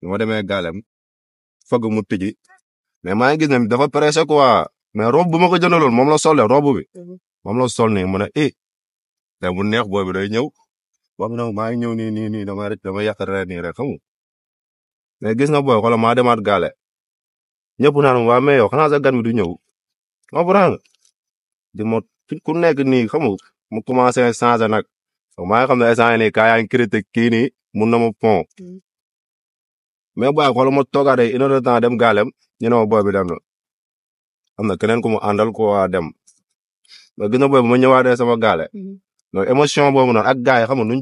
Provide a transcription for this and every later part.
ma demee gaalem fëgg mu tijji mais maa ngi gis ne dafa pressé quoi mais robe bu ma ko jëndaloon moom la sol de robe bi moom la sol nii mu ne te bu neex booy bi day ñëw boobu nag maa ngi ñëw nii dama yàq reer nii rek xam nga mais gis nga booy xoolal maa demaat gaale ñëpp naan waa mais yow xanaa sa gan bi du ñëw comprends nga di ma ku nekk nii xam nga mu commencé changer nag maa ngi xam ne instant yii nii kaa yaa ngi critique kii nii mun na ma pont mais booy xoolal ma toogaatee une heure de temps dem gaalem ñu ne ma booy bi dem na am na keneen ku mu àndal ko waa dem mais gis nga booy bu ma ñëwaatee sama gaale donc émotion boobu noonu ak gars yi xam nga nuñ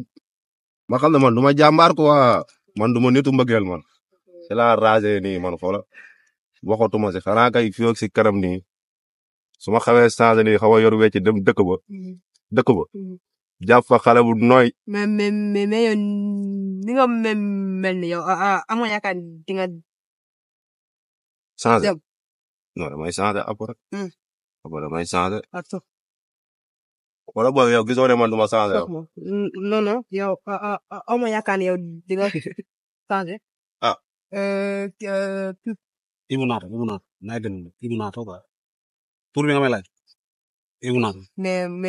ma xam ne man du ma jàmbaar quoi man du ma nitu mbëggeel man ci la ragé nii man xoola waxatuma si xanaa kay fii ak si kanam nii su ma xawee changé nii xaw a yor wecc dem dëkk ba jàpp fa xale bu nooy. mais yow ni nga mel ni yow amoo yaakaar di nga. changé non damay changé après. après damay changé. wala booy yow gisoo ne man du ma changé yow. non yow amoo yaakaar yow di nga changé. Ibou Naata naa gën Ibou Naata quoi pour bi nga may laaj Ibou Naata. mais mën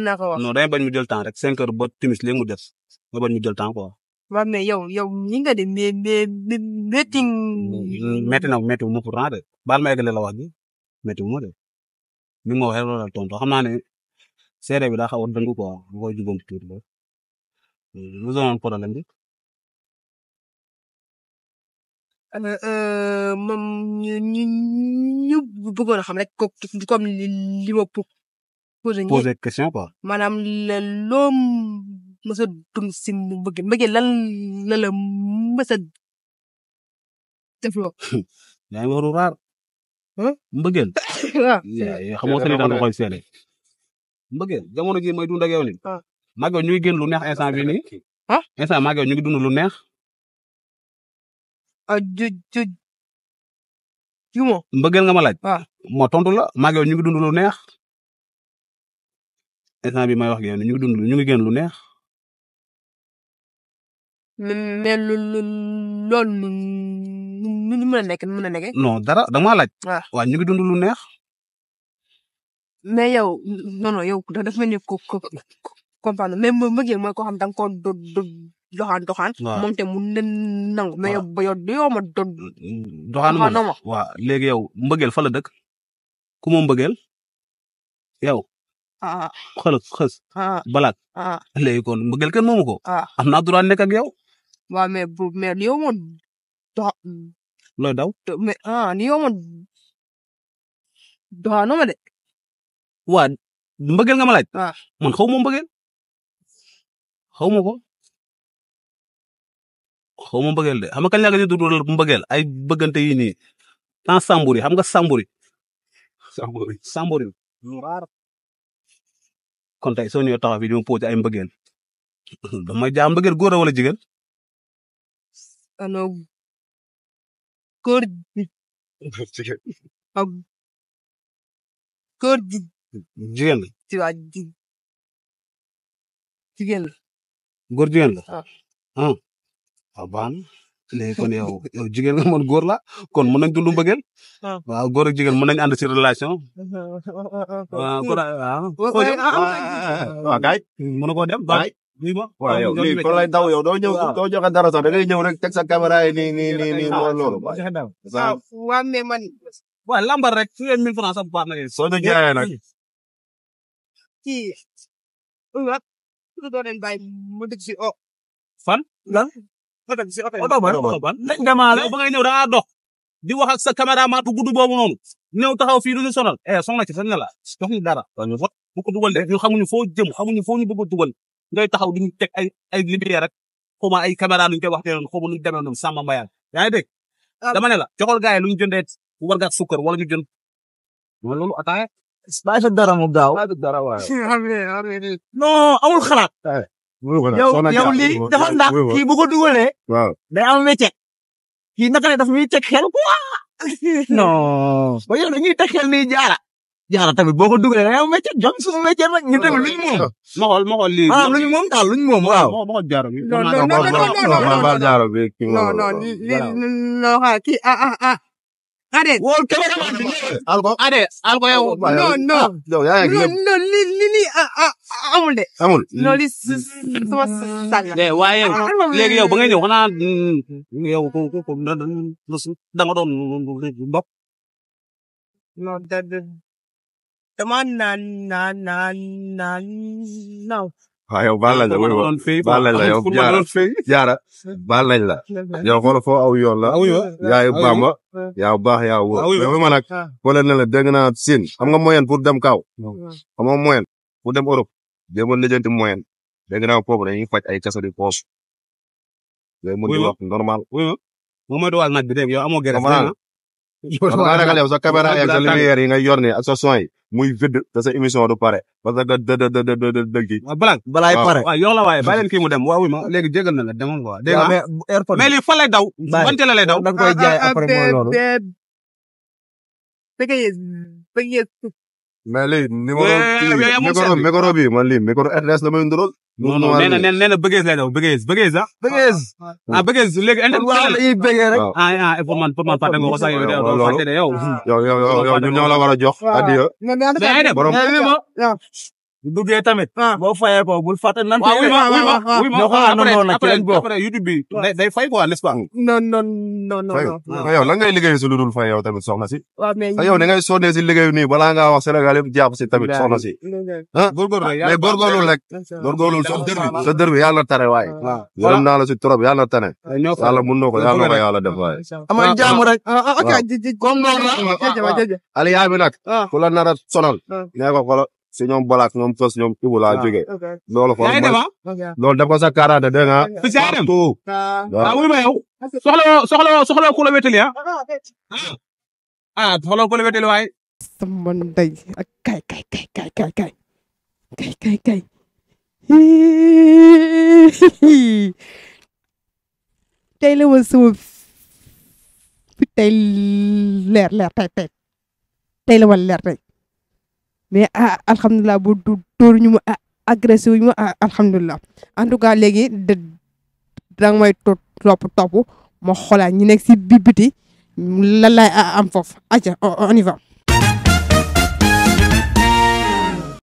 naa ko wax. non day bañ mu jël temps rek 5 heures ba timis léegi mu jot nga bañ mu jël temps quoi. waaw mais yow ñi nga de mais métti na métti wu ma pourtant de baal ma eggale la wax ji métti wu ma de ni ma waxee loolu la tontu xam naa ne seede bi daa xaw a dëng quoi bu koy jubóom tuuti ba lu doon problème bi. moom ñu bëggoon a xam rek comme li ma posé question quoi. maanaam loo mës a dund si mbëggeel lan la mës a def loo. yaa ngi waru raar. mbëggeel. waaw. xamoo sa li da nga koy seede. mbëggeel jamono ji may dund ak yow nii. maa ngi ñu ngi génn lu neex instant bii nii. instant maa ngi ñu ngi dund lu neex. mbëggeel nga ma laaj. moo tontu la maa ngi ñu ngi dund lu neex. instant bi may wax ak yow ñu ngi génn lu neex. mais loolu nu mën a nekk nu mën a nekkee. non dara da nga maa laaj. waaw ñu ngi dund lu neex. mais yow non yow dafa mel ni ko comprendre mais mbëggeel mooy koo xam da nga koo doxaan. moom te mu nangu. mais yow ma doxaan ma waaw léegi yow mbëggeel fa la dëkk ku moom mbëggeel yow. xës. balaat. léegi kon mbëggeel kenn moomu ko. am naa droit nekk ak yow. waaw mais yow ma dox. looy daw. mais ni yow ma doxaanoo ma de. waa mbëggeel nga ma laaj. man xaw ma mbëggeel. xaw ma ko. xaw ma mbëggeel de xam nga kañ laa gën a dund mbëggeel ay bëggante yi nii temps samburi xam nga samburi. samburi lu raar. kon tey soo ñëwee taxaw fi di ma posé ay mbëggeel damay jaam mbëggeel góor wala jigéen. alors góor jigéen la. ci waa jigéen la. góor jigéen la. waaw baax na léegi kon yow jigéen nga man góor la kon mën nañ dund mbëggeel. waaw góor ak jigéen mën nañ ànd ci relation. waaw kon waaw kay mën na koo dem. waaw yow lii kon lay daw yow doo joxe dara sax da ngay ñëw rek teg sa caméra yi nii mooy loolu. waaw mais man. waaw lambar rek su 1000 francs sax baax na de. soo ñu jaayee nag. kii. waaw. su doon leen bàyyi mu dëgg si fan. lan. oto ban ba ngay ñëw da ngaa dox di wax ak sa caméraman bu gudd boobu noonu ñëw taxaw fii du ñu sonal soxna ci sañ na la jox ñu dara ñu fot bu ko dugal de ñu xamuñu foo jëm xamuñu foo ñu bëgg a dugal ngay taxaw di ñu teg ay lumière rek xawma ay caméra nuñ koy wax ne noonu xawma nuñ demee noonu Samba Mbayaan yaa ngi dégg dama ne la joxol gaay lu ñu jëndee warga sukkar wala ñu jënd mooy loolu ataaya bàyyi sa dara mu gaaw dara waaye non amul xalaat yow lii dafa ndax kii bu ko dugalee. waaw day am métier. kii naka ne daf ñuy teg xel quoi. non. ba yow dañuy teg xel nii jaara. jaara tamit boo ko dugalee da ngay métier jom suñu métier nag ñu tamit luñ moom. ma xool lii. maanaam luñ moom daal luñ moom waaw. ma xool jaaro bi. baal jaaro bi kii non kii Ade. wóol cameraman bi alko yow. yow yaa ngi non li amul de. amul. non li sama sañ la. waaye léegi yow ba ngay ñëw xanaa yow ko da nga doon bopp. non dama naan. waaw yow baal nañ la baal nañ la yow jaara baal nañ la yow xoolal foo aw yoon la yaayu Bamba yaa baax yaa wóor mais ma nag wala ne la dégg naa Sine xam nga moyen pour dem kaw xam nga moyen pour dem Europe déma lijjanti moyen dégg naa foofu dañuy faj ay kaso di poos léegi mu di wax normal moom mooy dowal naaj bi dégg yow amoo gerte nga ragal yow sa caméra ak sa lumière yi nga yor ni ak sa son yi muy vide te sa émission du pare parce que dëgg yi balaay pare waaw yow la waaye bàyyi leen kii mu dem waaw ma léegi jégal na la demoon quoi dégg nga mais lii fa lay daw wante la lay daw da nga koy jaay après mooy loolu mais lii micro bi man lii micro RTS la may ndural non nee na Bégayeuse lay daw Bégayeuse léegi Bégayeuse rek pour man fàtte nga ko sax yow ñun ñoo la war a jox adiya borom duggee tamit boo fayee ko bul fàtte nan oui ma après YouTube bi day fay quoi n'est-ce pas non yow lan ngay liggéey si lu dul fay yow tamit soxna si waaw mais yow da ngay sonnee si liggéeyu nii balaa ngaa wax Sénégal yëpp jàpp si tamit soxna si mais góorgóorlu rek góorgóorlu sa dër bi yàlla tane waaye yërëm naa la si trop yàlla tane yàlla mun na ko yàlla def waaye amal jàmm rek comme noonu la aliyaa bi nag ku la nar a sonal nee ko xolo si ñoom Balak ñoom Fos ñoom Ibou laa jógee loolu xool loolu def ko sa karaate dégg nga partout wuy ma yow soxla ku la wétali soxla ku la wétali waaye sama ndey ak kay tey la ma sama fi tey leer tey la ma leer tey mais alhamdulilah bu dóor ñu ma agressé wuñu ma alhamdulilah en tout cas léegi danga may topp ma xoolaat ñi nekk si biti lan laay am foofu aca on y va